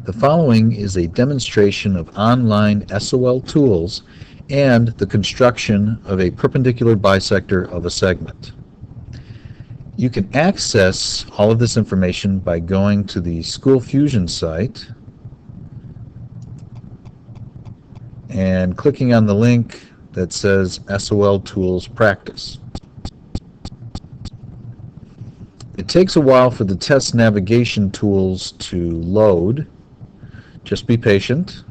The following is a demonstration of online SOL tools and the construction of a perpendicular bisector of a segment. You can access all of this information by going to the School Fusion site and clicking on the link that says SOL Tools Practice. It takes a while for the test navigation tools to load. Just be patient.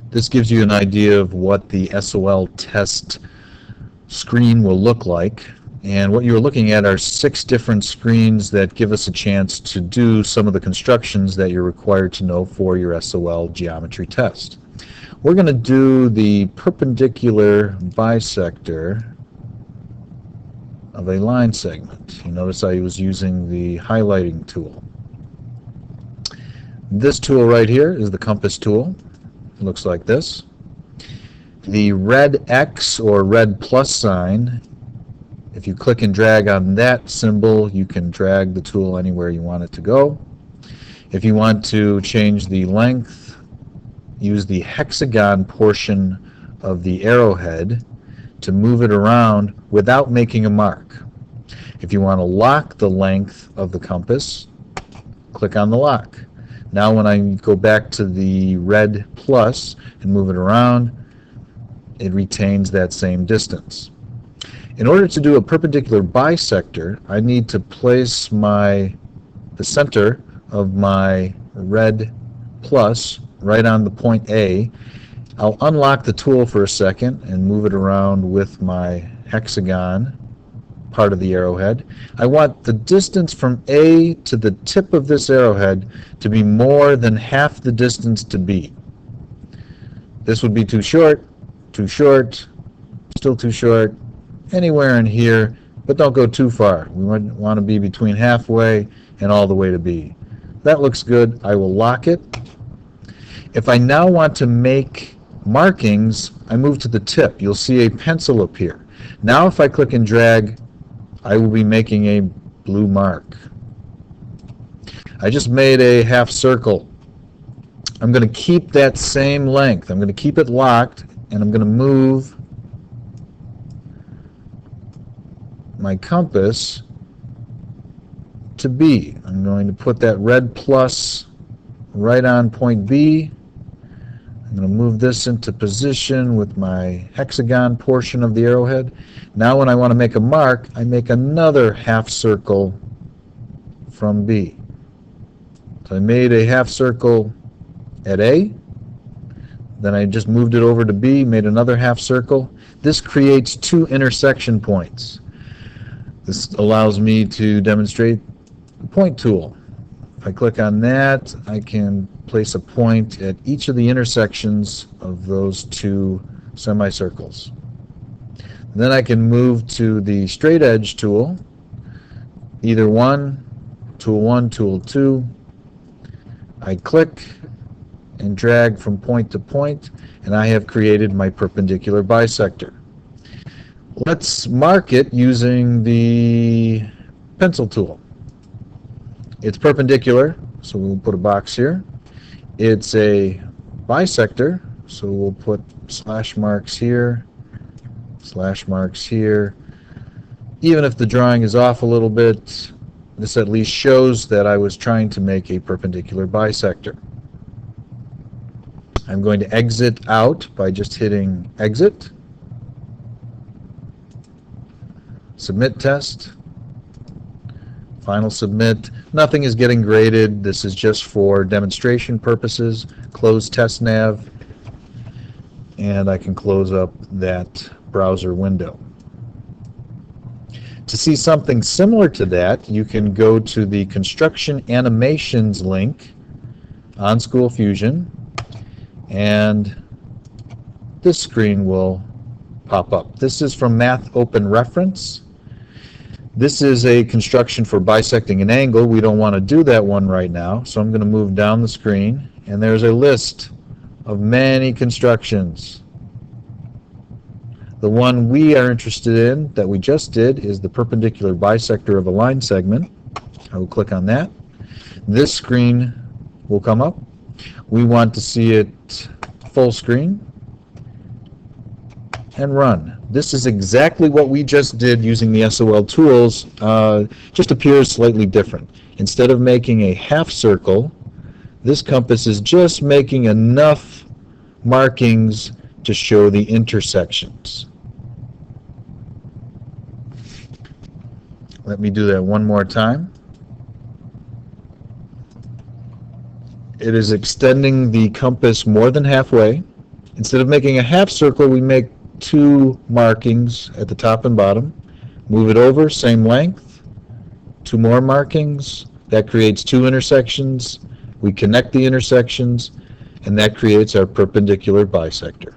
This gives you an idea of what the SOL test screen will look like. And what you're looking at are 6 different screens that give us a chance to do some of the constructions that you're required to know for your SOL geometry test. We're going to do the perpendicular bisector of a line segment. You notice I was using the highlighting tool. This tool right here is the compass tool. It looks like this. The red X or red plus sign, if you click and drag on that symbol, you can drag the tool anywhere you want it to go. If you want to change the length, use the hexagon portion of the arrowhead to move it around without making a mark. If you want to lock the length of the compass, click on the lock. Now when I go back to the red plus and move it around, it retains that same distance. In order to do a perpendicular bisector, I need to place the center of my red plus right on the point A. I'll unlock the tool for a second and move it around with my hexagon part of the arrowhead. I want the distance from A to the tip of this arrowhead to be more than half the distance to B. This would be too short, still too short, anywhere in here, but don't go too far. We want to be between halfway and all the way to B. That looks good. I will lock it. If I now want to make markings, I move to the tip. You'll see a pencil appear. Now if I click and drag, I will be making a blue mark. I just made a half circle. I'm going to keep that same length. I'm going to keep it locked, and I'm going to move my compass to B. I'm going to put that red plus right on point B. I'm going to move this into position with my hexagon portion of the arrowhead. Now when I want to make a mark, I make another half circle from B. So I made a half circle at A, then I just moved it over to B, made another half circle. This creates 2 intersection points. This allows me to demonstrate the point tool. If I click on that, I can place a point at each of the intersections of those 2 semicircles. Then I can move to the straight edge tool, either one, tool 2. I click and drag from point to point, and I have created my perpendicular bisector. Let's mark it using the pencil tool. It's perpendicular, so we'll put a box here. It's a bisector, so we'll put slash marks here, slash marks here. Even if the drawing is off a little bit, this at least shows that I was trying to make a perpendicular bisector. I'm going to exit out by just hitting exit. Submit test. Final submit. Nothing is getting graded. This is just for demonstration purposes. Close test nav. And I can close up that browser window. To see something similar to that, you can go to the Construction Animations link on School Fusion, and this screen will pop up. This is from Math Open Reference. This is a construction for bisecting an angle. We don't want to do that one right now, so I'm going to move down the screen, and there's a list of many constructions. The one we are interested in that we just did is the perpendicular bisector of a line segment. I will click on that. This screen will come up. We want to see it full screen and run. This is exactly what we just did using the SOL tools, just appears slightly different. Instead of making a half circle, this compass is just making enough markings to show the intersections. Let me do that one more time. It is extending the compass more than halfway. Instead of making a half circle, we make 2 markings at the top and bottom. Move it over, same length. 2 more markings. That creates 2 intersections. We connect the intersections, and that creates our perpendicular bisector.